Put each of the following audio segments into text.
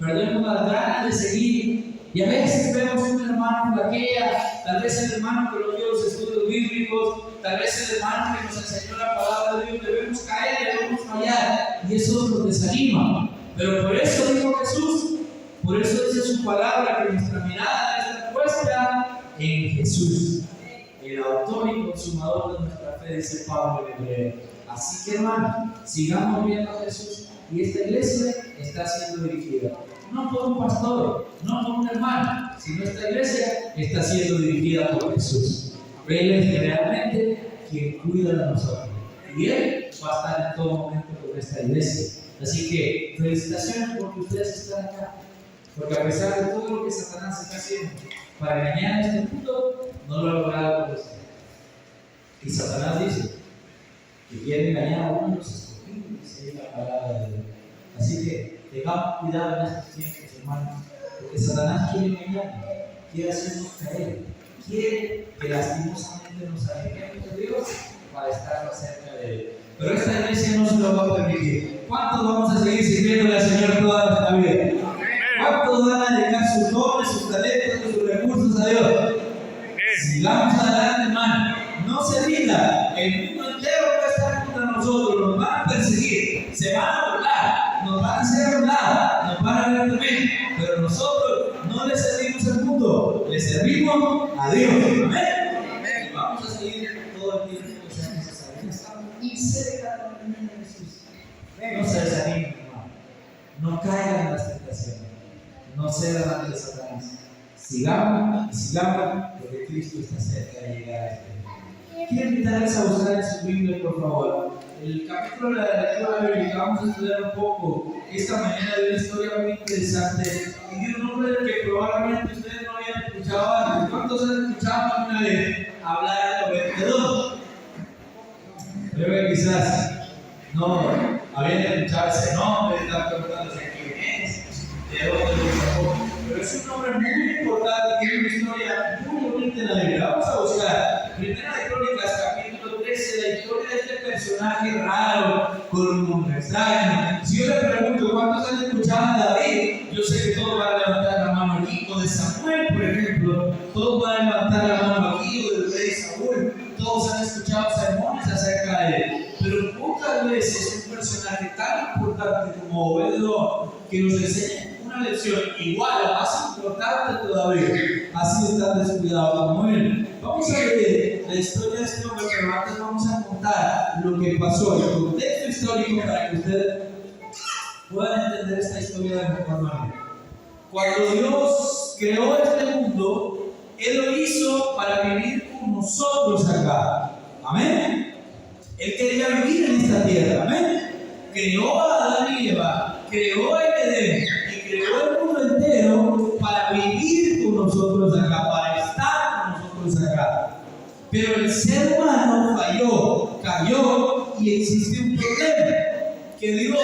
perdemos las ganas de seguir. Y a veces vemos un hermano flaquea, tal vez el hermano que no dio los estudios bíblicos, tal vez el hermano que nos enseñó la palabra de Dios, debemos caer, debemos fallar, y eso nos desanima. Pero por eso dijo Jesús, por eso dice su palabra, que nuestra mirada debe estar puesta en Jesús, el autor y consumador de nuestra fe, dice Pablo en Hebreo. Así que, hermano, sigamos viendo a Jesús, y esta iglesia está siendo dirigida no por un pastor, no por un hermano, sino esta iglesia está siendo dirigida por Jesús. Él es realmente quien cuida de nosotros, y Él va a estar en todo momento con esta iglesia. Así que felicitaciones porque ustedes están acá, porque a pesar de todo lo que Satanás está haciendo para engañar a este mundo, no lo ha logrado con ustedes. Y Satanás dice que quiere engañar a uno de los escogidos, dice la palabra de Dios. Así que tengamos cuidado en estos tiempos, hermanos, porque Satanás quiere engañarnos, quiere hacernos caer, quiere que lastimosamente nos alejemos de Dios para estar más cerca de Él. Pero esta iglesia no se lo va a permitir. ¿Cuántos vamos a seguir sirviendo al Señor toda nuestra vida? ¿Cuántos van a dedicar sus dones, sus talentos, sus recursos a Dios? Sigamos adelante, hermano. No se rinda. El mundo entero va a estar contra nosotros. Nos van a perseguir. Se van a burlar. Nos van a hacer hablar. Nos van a ver también. Pero nosotros no le servimos al mundo. Le servimos a Dios. Amén. Y vamos a seguir todo el tiempo que sea necesario. Estamos muy cerca de Jesús. No se desanimen, hermano. No caigan en las tentaciones. No cedan ante Satanás. Sigamos y sigamos, porque Cristo está cerca de llegar a este mundo. Quiero invitarles a buscar en su Biblia, por favor, el capítulo de la lectura bíblica. Vamos a estudiar un poco esta mañana de una historia muy interesante y de un hombre que probablemente ustedes no habían escuchado antes. ¿Cuántos han escuchado alguna vez hablar de vendedor? Creo que quizás no habían escuchado ese nombre, están preguntándose quién es, de dónde lo sacó. Pero es un nombre muy importante, tiene una historia muy bonita en la Biblia. Vamos a buscar Primera de Crónicas, capítulo 13, la historia de este personaje raro, con un nombre extraño. Si yo le pregunto cuántos han escuchado a David, yo sé que todos van a levantar la mano aquí, o de Samuel, por ejemplo, todos van a levantar la mano aquí, o del rey Saúl, todos han escuchado sermones acerca de él. Pero pocas veces un personaje tan importante como Obed-Edom, que nos enseña una lección igual o más importante todavía, ha sido tan descuidado como él. Vamos a ver la historia de este hombre, pero antes vamos a contar lo que pasó, el contexto histórico, para que ustedes puedan entender esta historia de mejor manera. Cuando Dios creó este mundo, Él lo hizo para vivir con nosotros acá. Amén. Él quería vivir en esta tierra. Amén. Creó a Adán y Eva, creó el Edén y creó el mundo entero para vivir con nosotros acá, para estar con nosotros acá. Pero el ser humano falló, cayó y existe un problema: que Dios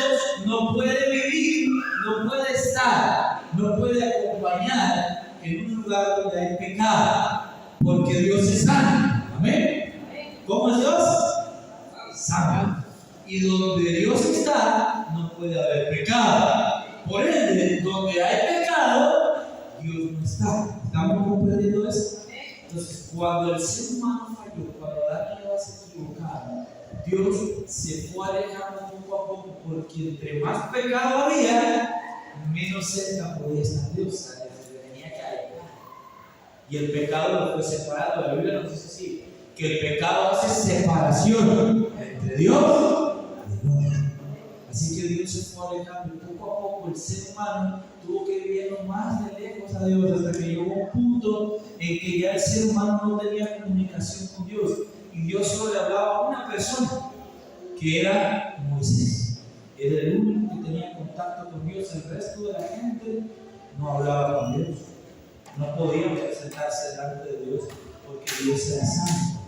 no puede vivir, no puede estar, no puede acompañar en un lugar donde hay pecado, porque Dios es santo. Amén. ¿Cómo es Dios? Santo. Y donde Dios está, no puede haber pecado. Por ende, donde hay pecado, Dios no está. ¿Estamos comprendiendo eso? Entonces, cuando el ser humano falló, cuando Adán y Eva se equivocaron, Dios se fue alejando poco a poco, porque entre más pecado había, menos cerca podía estar Dios. Se tenía que alejar. Y el pecado lo fue separado. La Biblia nos dice así, que el pecado hace separación entre Dios y el hombre. Así que Dios se fue alejando, y poco a poco el ser humano tuvo que vivir más de lejos a Dios, hasta que llegó un punto en que ya el ser humano no tenía comunicación con Dios, y Dios solo le hablaba a una persona, que era Moisés. Era el único que tenía contacto con Dios. El resto de la gente no hablaba con Dios, no podían presentarse delante de Dios, porque Dios era santo.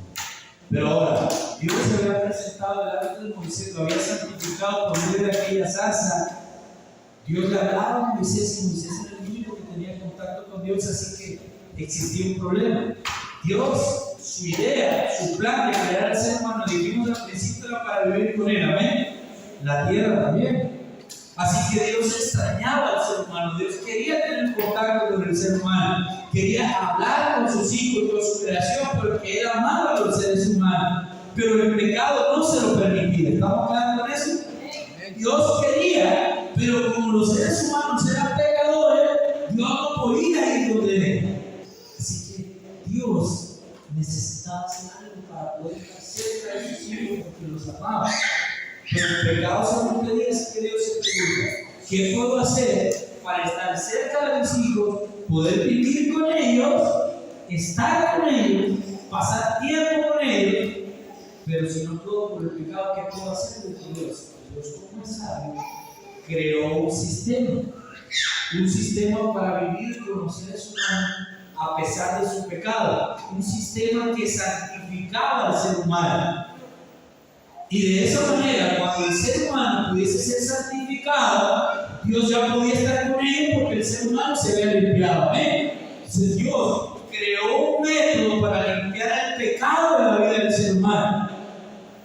Pero ahora, Dios se había presentado delante de Moisés, lo había santificado por medio de aquella zarza. Dios le hablaba a Moisés, y Moisés era el único que tenía contacto con Dios, así que existía un problema. Dios, su idea, su plan de crear al ser humano, dijimos al principio, era para vivir con él. Amén. La tierra también. Así que Dios extrañaba al ser humano, Dios quería tener contacto con el ser humano, quería hablar con sus hijos, con su creación, porque Él amaba a los seres humanos, pero el pecado no se lo permitía. ¿Estamos claros con eso? Dios quería, pero como los seres humanos eran pecadores, Dios no podía ir donde Él. Así que Dios necesitaba hacer algo para poder estar cerca de sus hijos porque los amaba. Pero el pecado se lo pedía, así que Dios se pregunta: ¿qué puedo hacer para estar cerca de mis hijos, poder vivir con ellos, estar con ellos, pasar tiempo con ellos? Pero si no puedo por el pecado, ¿qué puedo hacer? Dios, como es sabio, creó un sistema para vivir con los seres humanos a pesar de su pecado, un sistema que santificaba al ser humano. Y de esa manera, cuando el ser humano pudiese ser santificado, Dios ya podía estar con ellos porque el ser humano se había limpiado. Entonces Dios creó un método para limpiar el pecado de la vida del ser humano.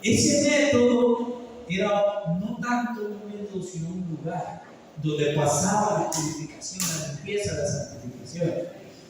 Ese método era no tanto un método, sino un lugar donde pasaba la purificación, la limpieza, la santificación.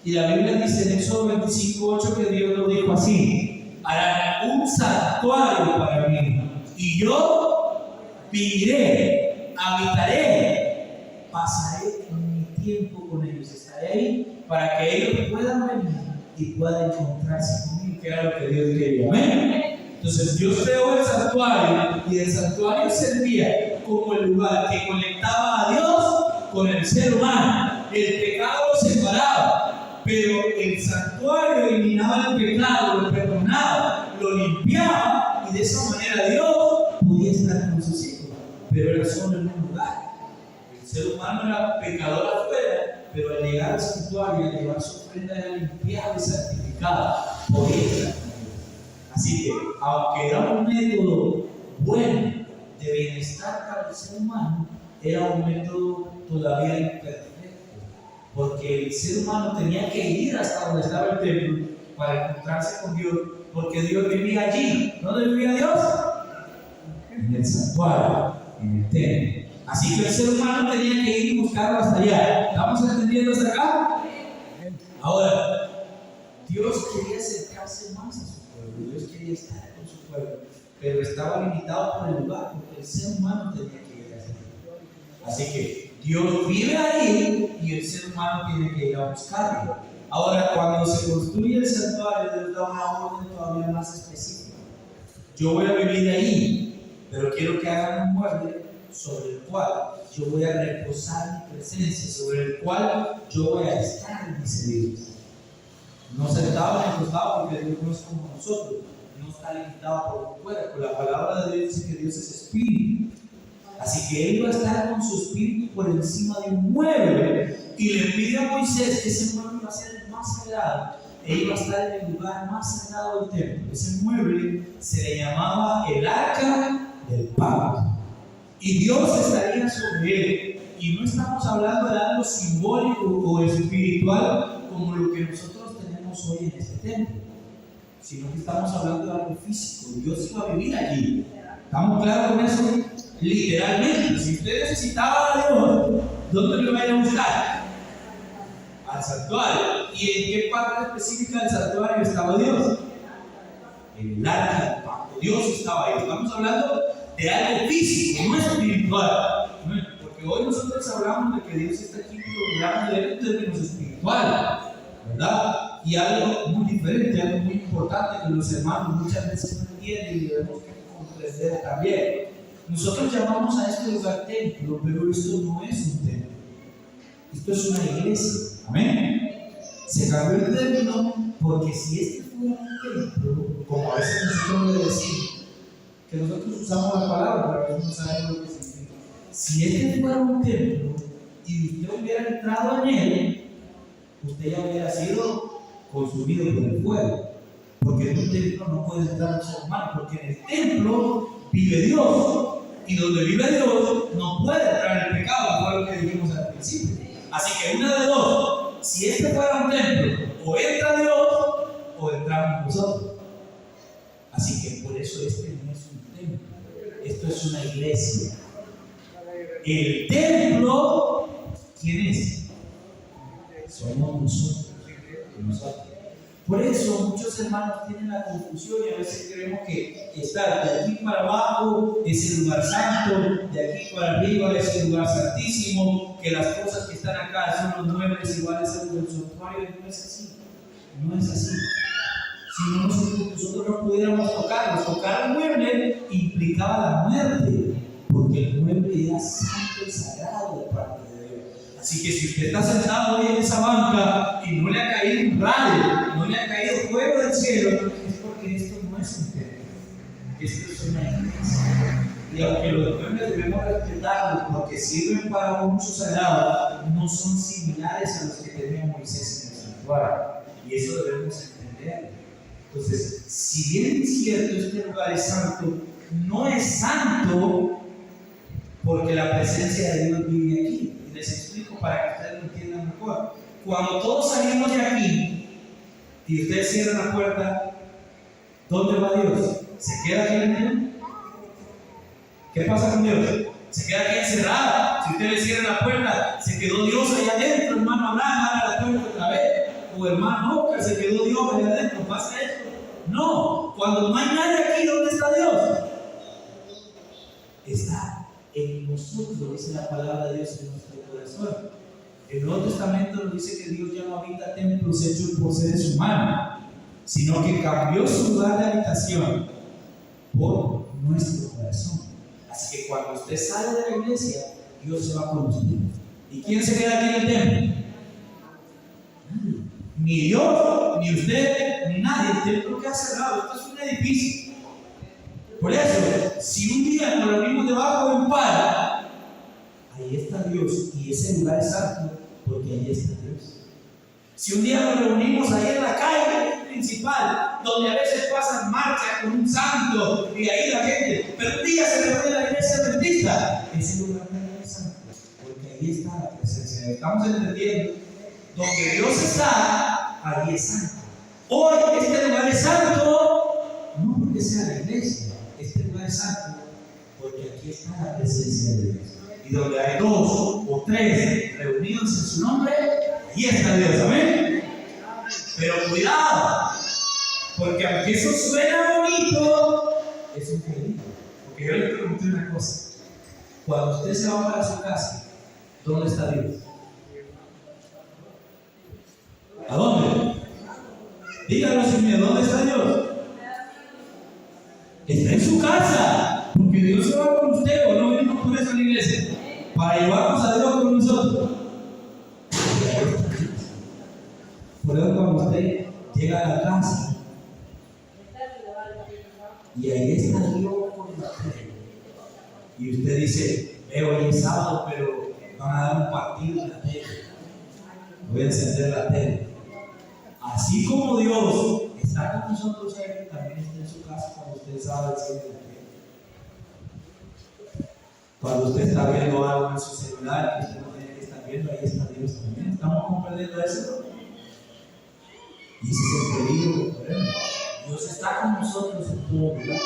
Y la Biblia dice en Éxodo 25:8 que Dios lo dijo así: harán un santuario para mí, y yo viviré, habitaré, pasaré mi tiempo con ellos, estaré ahí para que ellos puedan venir y puedan encontrarse conmigo, que era lo que Dios quería. Amén. Entonces Dios creó el santuario, y el santuario servía como el lugar que conectaba a Dios con el ser humano. El pecado lo separaba, pero el santuario eliminaba el pecado, lo perdonaba, lo limpiaba, y de esa manera Dios podía estar con sus hijos. Pero era solo en un lugar. El ser humano era pecador afuera, pero al llegar al santuario, al llevar su ofrenda, era limpiado y santificado. Podía estar con Dios. Así que, aunque era un método bueno de bienestar para el ser humano, era un método todavía imperfecto, porque el ser humano tenía que ir hasta donde estaba el templo para encontrarse con Dios, porque Dios vivía allí. ¿Dónde vivía Dios? En el santuario, en el templo. Así que el ser humano tenía que ir y buscarlo hasta allá. ¿Estamos entendiendo hasta acá? Ahora, Dios quería acercarse más a su pueblo, Dios quería estar con su pueblo, pero estaba limitado por el lugar, porque el ser humano tenía que ir hasta allá. Así que Dios vive ahí y el ser humano tiene que ir a buscarlo. Ahora, cuando se construye el santuario, Dios da una orden todavía más específica. Yo voy a vivir ahí, pero quiero que hagan un mueble sobre el cual yo voy a reposar mi presencia, sobre el cual yo voy a estar, dice Dios. No sentado ni acostado, porque Dios no es como nosotros, no está limitado por un cuerpo. La palabra de Dios dice que Dios es espíritu. Así que Él va a estar con su espíritu por encima de un mueble, y le pide a Moisés que ese mueble va a ser el más sagrado. Él va a estar en el lugar más sagrado del templo. Ese mueble se le llamaba el arca del pacto, y Dios estaría sobre él. Y no estamos hablando de algo simbólico o espiritual como lo que nosotros tenemos hoy en este templo, sino que estamos hablando de algo físico. Dios iba a vivir allí. ¿Estamos claros con eso? Literalmente, si usted necesitaba a Dios, ¿dónde lo iba a buscar? Al santuario. ¿Y en qué parte específica del santuario estaba Dios? En el arca del pacto. Dios estaba ahí. Estamos hablando de algo físico, no espiritual. Porque hoy nosotros hablamos de que Dios está aquí, pero hablamos de términos espirituales, ¿verdad? Y algo muy diferente, algo muy importante que los hermanos muchas veces no entienden y debemos comprender también. Nosotros llamamos a este lugar templo, pero esto no es un templo. Esto es una iglesia. Amén. Se cambió el término porque si este fuera un templo, como a veces nosotros le decimos, que nosotros usamos la palabra, pero a veces no sabemos lo que significa. Si este fuera un templo y usted hubiera entrado en él, usted ya hubiera sido consumido por el fuego. Porque en un templo no puede entrar un ser humano, porque en el templo vive Dios. Y donde vive Dios no puede entrar el pecado, fue lo que dijimos al principio. Así que una de dos: si este fuera un templo, o entra Dios o entramos nosotros. Así que por eso este no es un templo, esto es una iglesia. el templo, ¿quién es? Somos nosotros. Por eso muchos hermanos tienen la confusión y a veces creemos que estar de aquí para abajo es el lugar santo, de aquí para arriba es el lugar santísimo, que las cosas que están acá son los muebles iguales a los del santuario. No es así. No es así. Si no nosotros no pudiéramos tocarlos, tocar el mueble implicaba la muerte, porque el mueble era santo y sagrado de parte de Dios. Así que si usted está sentado hoy en esa banca y no le ha caído un rayo, no le ha caído fuego del cielo, es porque esto no es un templo, esto es una iglesia. Y aunque los muebles debemos respetarlos porque sirven para un uso sagrado, no son similares a los que tenía Moisés en el santuario. Y eso debemos entender. Entonces, si bien es cierto, este lugar es santo, no es santo porque la presencia de Dios vive aquí. Y les explico para que ustedes lo entiendan mejor. Cuando todos salimos de aquí y ustedes cierran la puerta, ¿dónde va Dios? ¿Se queda aquí adentro? ¿Qué pasa con Dios? Se queda aquí encerrado. Si ustedes cierran la puerta, se quedó Dios allá adentro, hermano Abraham, abre la puerta otra vez. O hermano Oscar, se quedó Dios allá adentro. ¿Pasa esto? No. Cuando no hay nadie aquí, ¿dónde está Dios? Está en nosotros, dice la palabra de Dios en nuestro corazón. El Nuevo Testamento nos dice que Dios ya no habita templos hechos por seres humanos, sino que cambió su lugar de habitación por nuestro corazón. Así que cuando usted sale de la iglesia, Dios se va con usted. ¿Y quién se queda aquí en el templo? Ni yo, ni usted, ni nadie. El templo queda cerrado. Esto es un edificio. Por eso, si un día nos reunimos debajo de un palo, ahí está Dios. Y ese lugar es santo porque ahí está Dios. Si un día nos reunimos ahí en la calle principal, donde a veces pasan marchas con un santo y ahí la gente, pero un día se reúne la iglesia adventista, ese lugar no es santo porque ahí está la presencia de Dios. Estamos entendiendo. Donde Dios está, ahí es santo. Hoy este lugar es santo, no porque sea la iglesia, este lugar es santo porque aquí está la presencia de Dios. Y donde hay dos o tres reunidos en su nombre, ahí está Dios, amén. Pero cuidado, porque aunque eso suena bonito, es un peligro. Porque yo le pregunté una cosa: cuando usted se va para su casa, ¿dónde está Dios? ¿A dónde? Díganos sin miedo, ¿dónde está Dios? Está en su casa, porque Dios se va con usted, o no venimos por eso a la iglesia, para llevarnos a Dios con nosotros. Por eso cuando usted llega a la casa y ahí está Dios con usted, y usted dice: hoy es sábado, pero van a dar un partido en la tele, voy a encender la tele. Así como Dios está con nosotros ahí, también está en su casa cuando usted sabe el cielo. Cuando usted está viendo algo en su celular que usted no tiene que estar viendo, ahí está Dios también. ¿Estamos comprendiendo eso? Y ese es el peligro que corremos. Dios está con nosotros en todo lugar.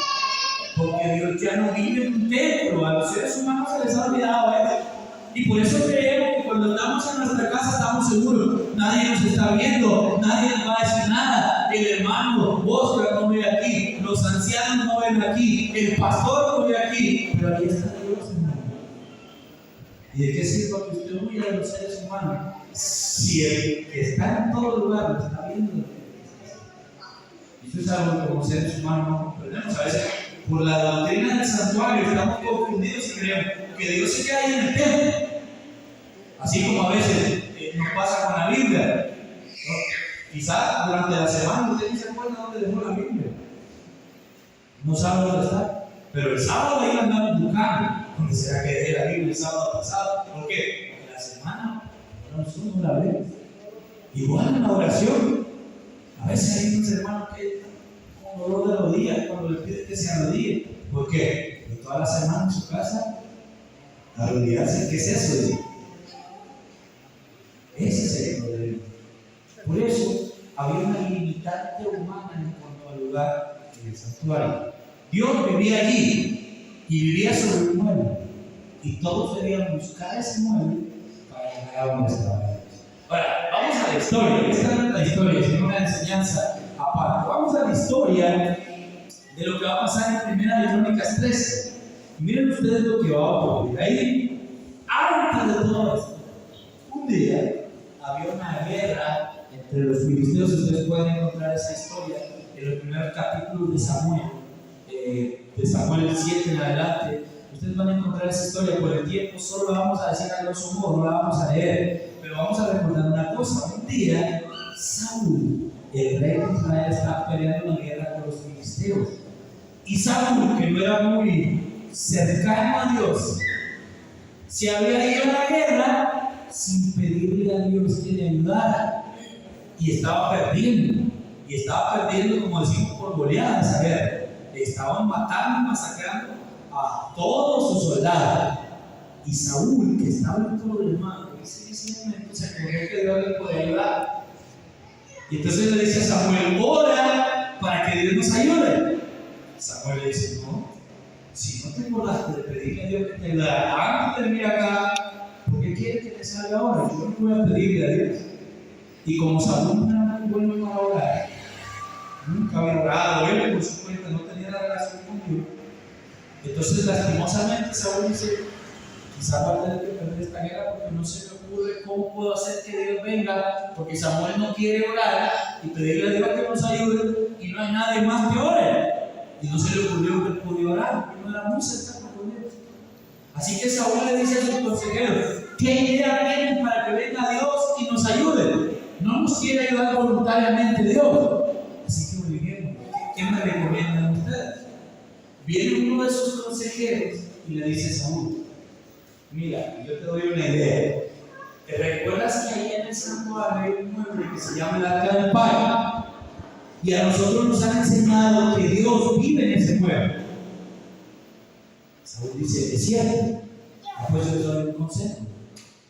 Porque Dios ya no vive en un templo. A los seres humanos se les ha olvidado eso. Y por eso creemos que cuando andamos en nuestra casa estamos seguros. Nadie nos está viendo, nadie nos va a decir nada. El hermano Oscar no ve aquí, los ancianos no ven aquí, el pastor no ve aquí. Pero ahí está Dios, hermano. ¿Y de qué sirve que usted huya de los seres humanos si el que está en todo lugar lo está viendo? Eso es algo que como seres humanos no comprendemos. A veces por la doctrina del santuario estamos confundidos y creemos que Dios se queda ahí en el templo. Así como a veces nos pasa con la Biblia, ¿no? Quizás durante la semana usted ni se acuerda dónde dejó la Biblia, no sabe dónde está, pero el sábado ahí la andamos buscando. ¿Dónde será que dejé la Biblia el sábado pasado? ¿Por qué? Porque la semana nosotros no la vemos. Igual en la oración, a veces hay unos hermanos que con dolor de rodillas cuando les piden que se arrodillen. ¿Por qué? Porque toda la semana en su casa arrodillarse. ¿Qué es eso? Ese es el problema. Por eso había una limitante humana en cuanto al lugar del santuario. Dios vivía allí y vivía sobre un mueble. y todos debían buscar ese mueble para llegar a donde estaba Dios. Ahora, vamos a la historia. Esta no es la historia, sino una enseñanza aparte. Vamos a la historia de lo que va a pasar en 1 Crónicas 13. Y miren ustedes lo que va a ocurrir. Ahí, antes de todo esto, un día había una guerra entre los filisteos. Ustedes pueden encontrar esa historia en los primeros capítulos de Samuel, de Samuel 7 en adelante. Ustedes van a encontrar esa historia. Por el tiempo solo la vamos a decir a grosso modo, no la vamos a leer, pero vamos a recordar una cosa. Un día Saúl, el rey de Israel, estaba peleando una guerra con los filisteos, y Saúl, que no era muy cercano a Dios, se había ido a la guerra sin pedirle a Dios que le ayudara, y estaba perdiendo, como decimos, por goleada esa guerra. Estaban matando y masacrando a todos sus soldados. Y Saúl, que estaba en problemado, en ese momento se acordó que Dios le podía ayudar. Y entonces le dice a Samuel: ora para que Dios nos ayude. Samuel le dice: no, si no te acordaste de pedirle a Dios que te ayudara antes de venir acá, ¿por qué quieres que te salga ahora? Yo no voy a pedirle a Dios. Y como Saúl no era muy bueno para orar, nunca había orado, él por su cuenta no tenía la relación con Dios. Entonces, lastimosamente, Saúl dice: quizá va a tener que perder esta guerra porque no se me ocurre cómo puedo hacer que Dios venga, porque Samuel no quiere orar y pedirle a Dios que nos ayude, y no hay nadie más que ore. Y no se le ocurrió que él podía orar, porque no era muy cercano con Dios. Así que Saúl le dice a sus consejeros: ¿qué idea tienen para que venga Dios y nos ayude? No nos quiere ayudar voluntariamente Dios. Así que obliguemos. ¿Qué me recomiendan ustedes? Viene uno de sus consejeros y le dice a Saúl: mira, yo te doy una idea. ¿Te recuerdas que ahí en el santuario hay un mueble que se llama el Arca del Pacto? Y a nosotros nos han enseñado que Dios vive en ese mueble. Saúl dice: es cierto. Pues yo te doy un consejo.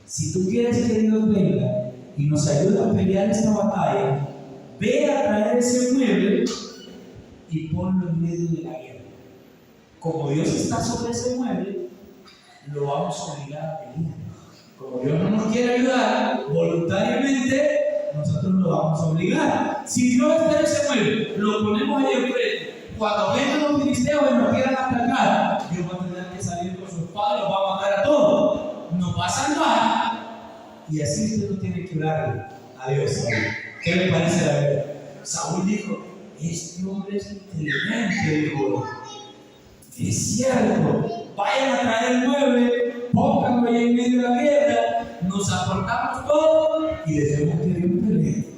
Si tú quieres que Dios venga y nos ayude a pelear esta batalla, ve a traer ese mueble y ponlo en medio de la guerra. Como Dios está sobre ese mueble, lo vamos a obligar a pelear. Como Dios no nos quiere ayudar, voluntariamente nosotros lo vamos a obligar. Si Dios está en ese mueble, lo ponemos ahí enfrente. Cuando vengan los filisteos y nos quieran atacar, Dios va a tener que salir con su espada y los va a matar a todos. Nos va a salvar, y así usted no tiene que orarle a Dios. ¿Qué le parece la verdad? Saúl dijo: este hombre es inteligente, dijo. Es cierto, vayan a traer el mueble, pónganlo ahí en medio de la guerra, nos aportamos todos y dejemos que Dios pelee.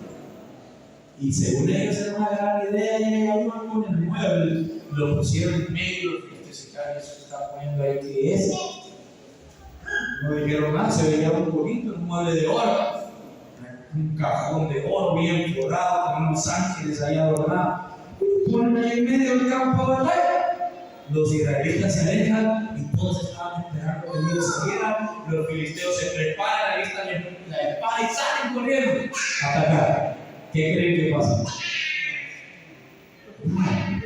Y según ellos era una gran idea, y ayudan con el mueble, lo pusieron en medio. Este se está poniendo ahí, ¿qué es? No dijeron nada, se veía muy bonito, un mueble de oro, un cajón de oro bien forrado, con unos ángeles ahí adornados. Ponen ahí en medio del campo de batalla. Los israelitas se alejan y todos estaban esperando que Dios saliera. Los filisteos se preparan, alistan la espada y salen corriendo a atacar. ¿Qué creen que pasa? Nada.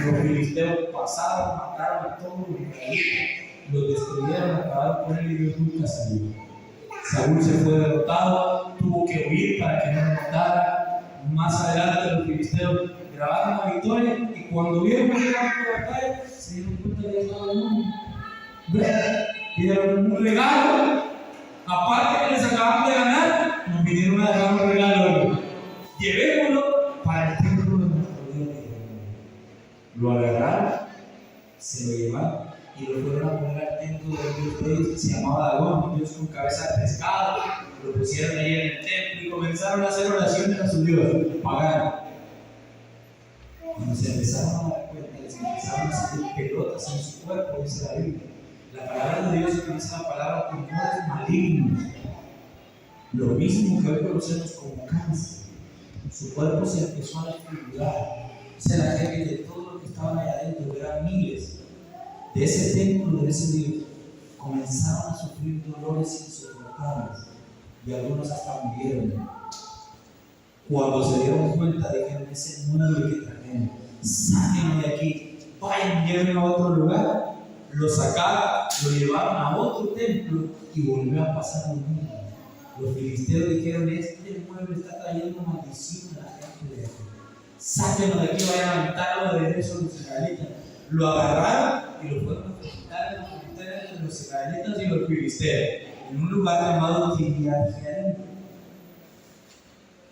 Los filisteos pasaron, mataron a todos los israelitas, los destruyeron, acabaron con él y Dios nunca salió. Saúl se fue derrotado, tuvo que huir para que no lo matara. Más adelante los filisteos grabaron la victoria, y cuando vieron el campo de batalla, se dieron cuenta que estaba el mundo. Dieron un regalo, aparte que les acababan de ganar, nos vinieron a dejar un regalo. Llevémoslo para el templo de nuestro Dios. Lo agarraron, se lo llevaron y lo fueron a poner al templo del Dios de ellos, que se llamaba Dagón, un Dios con cabeza de pescado. Lo pusieron ahí en el templo y comenzaron a hacer oraciones a su Dios pagano. Cuando se empezaron a dar cuenta, les empezaron a salir pelotas en su cuerpo, dice la Biblia. La palabra de Dios utiliza la palabra tumores malignos, lo mismo que hoy conocemos como cáncer. Su cuerpo se empezó a desfigurar. Dice la gente de todo lo que estaban allá adentro, eran miles de ese templo, de ese Dios, comenzaron a sufrir dolores insoportables y algunos hasta murieron. Cuando se dieron cuenta, dijeron: ese mueble que trajeron, sáquenlo de aquí, vayan, llévenlo a otro lugar. lo sacaron, lo llevaron a otro templo y volvió a pasar lo mismo. Los filisteos dijeron: este pueblo está trayendo maldición a la gente de aquí. Sáquenlo de aquí, vayan a aventarlo de regreso a los israelitas. Lo agarraron y lo fueron a presentar en la frontera entre los israelitas y los filisteos, en un lugar llamado Kiriat-Jearim.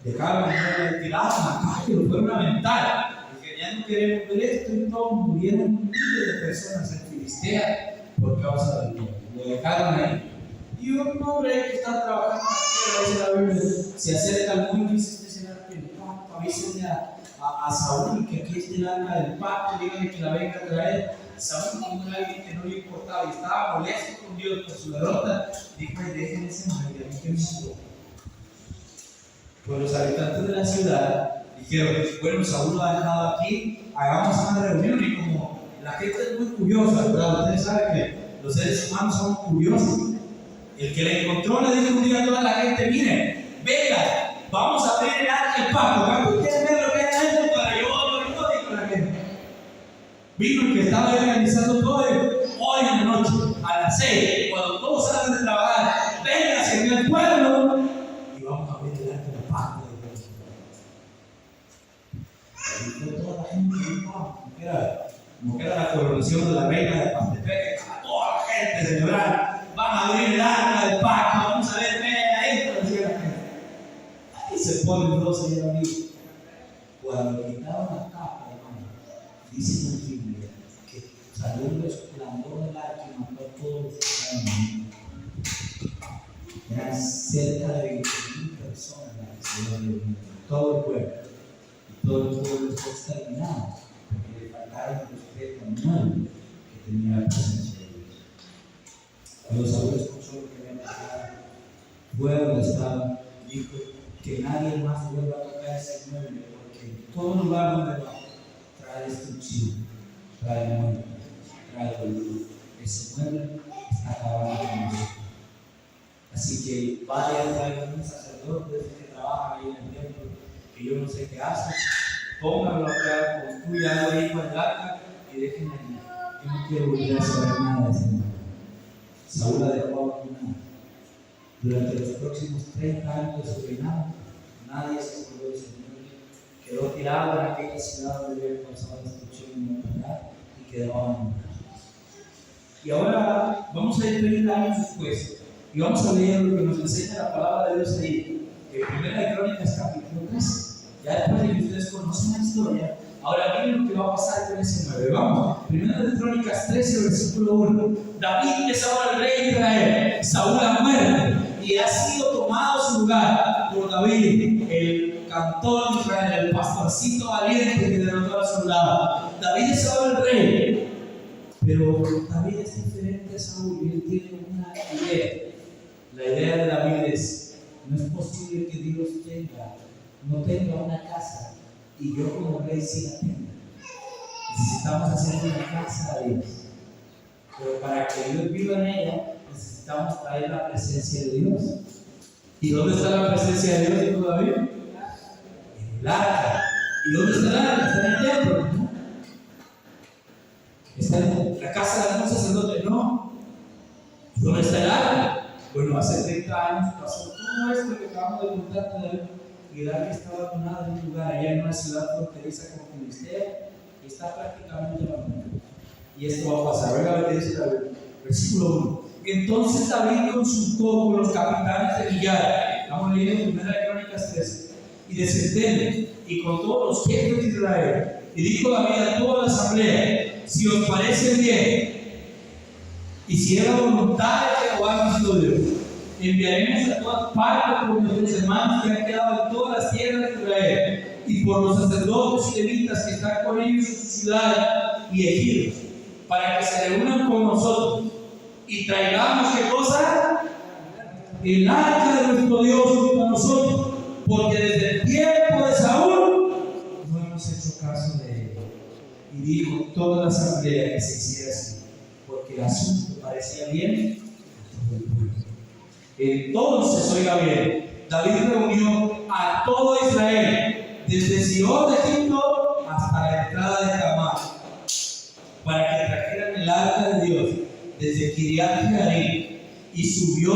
Dejaron de tirar a la calle, lo fueron a aventar. Porque ya no queremos ver esto, y todos murieron miles de personas en Filistea por causa del pueblo. Lo dejaron ahí. Y un hombre que está trabajando aquí, dice la Biblia, se acerca al mundo y dice: este será el pacto, avísenle a Saúl que aquí está el arca del pacto, díganle que la venga a traer. Saúl, como era alguien que no le importaba y estaba molesto con Dios por su derrota, dijo: dejen ese mal, y a mí que me importa. Pues los habitantes de la ciudad dijeron: bueno, Saúl lo ha dejado aquí, hagamos una reunión. Y como la gente es muy curiosa, ¿verdad? Ustedes saben que los seres humanos son curiosos. El que le encontró le dijo un día a toda la gente: miren, venga, vamos a abrir el arca del pacto. ¿Cuántos quieren ver lo que hay adentro para yo dijo la gente? Vino el que estaba organizando todo hoy en la noche, a las 6, cuando todos salen de trabajar, venga, se el pueblo y vamos a abrir el arca del pacto de Dios. Y fue toda la gente, como que era la coronación de la reina de Pastepec, a toda la gente celebrar. Van a abrir el arca del pacto, vamos a ver, ven ahí, decía la gente. Ahí se ponen dos ahí a mí. Cuando quitaron la capa, hermano, dice la Biblia que salió el resplandor del arca y mató a todos los que estaban ahí. Eran cerca de 20,000 personas las que se habían todo el pueblo. Y todo el pueblo fue exterminado porque le faltaron el respeto al pueblo que tenía la presencia. Cuando Saúl escuchó lo que había pasado, fue a donde estaba y dijo: que nadie más vuelva a tocar ese mueble, porque en todo lugar donde va trae destrucción, trae muerte, trae dolor. Ese mueble está acabando con nosotros. Así que vayan, traigan un sacerdote que trabaja ahí en el templo, que yo no sé qué hace, pónganlo acá, construyan algo ahí con el arca y dejen ahí. Yo no quiero volver a saber nada de ese mueble. Saúl la dejó abandonada. Durante los próximos 30 años de su reinado, nadie se acordó de ese mueble. Quedó tirado en aquella ciudad donde había causado destrucción y mortalidad y quedó abandonado. Y ahora vamos a ir 30 años después y vamos a leer lo que nos enseña la palabra de Dios ahí, en 1 Crónicas capítulo 13. Ya después de que ustedes conocen la historia, ahora miren lo que va a pasar con ese 9. Vamos, 1 Crónicas 13, versículo 1. David es ahora el rey de Israel. Saúl ha muerto y ha sido tomado su lugar por David, el cantor de Israel, el pastorcito valiente que derrotó al soldado. David es ahora el rey, pero David es diferente a Saúl y él tiene una idea. La idea de David es: no es posible que Dios no tenga una casa y yo como rey sí la tenga. Necesitamos hacer una casa a Dios, pero para que Dios viva en ella necesitamos traer la presencia de Dios. ¿Y dónde está la presencia de Dios, dijo David? En el arca. ¿Y dónde está el arca? Está en el templo, ¿no? ¿Está en la casa de algún sacerdote? No. ¿Dónde está el arca? Bueno, hace 30 años pasó todo esto que acabamos de contar todavía. Y el arca está abandonada en un lugar allá en una ciudad fronteriza como Filistea y está prácticamente abandonada. Y esto va a pasar. Venga, lo que dice David, versículo 1. Entonces David consultó con los capitanes de millar, estamos leyendo 1 Crónicas 13, y de centenas, y con todos los jefes de Israel. Y dijo David a toda la asamblea: si os parece bien, y si es la voluntad de Jehová nuestro Dios, enviaremos a todas partes por nuestros hermanos que han quedado en todas las tierras de Israel, y por los sacerdotes y levitas que están con ellos en su ciudad y ejidos, para que se reúnan con nosotros y traigamos, ¿qué cosa? El arca de nuestro Dios junto a nosotros, porque desde el tiempo de Saúl no hemos hecho caso de él. Y dijo toda la asamblea que se hiciera así, porque el asunto parecía bien a todo el pueblo. Entonces, oiga bien, David reunió a todo Israel, desde Sihón de Egipto hasta la entrada de Tamar, para que trajeran el arca de Dios desde Kiriat Jearim y subió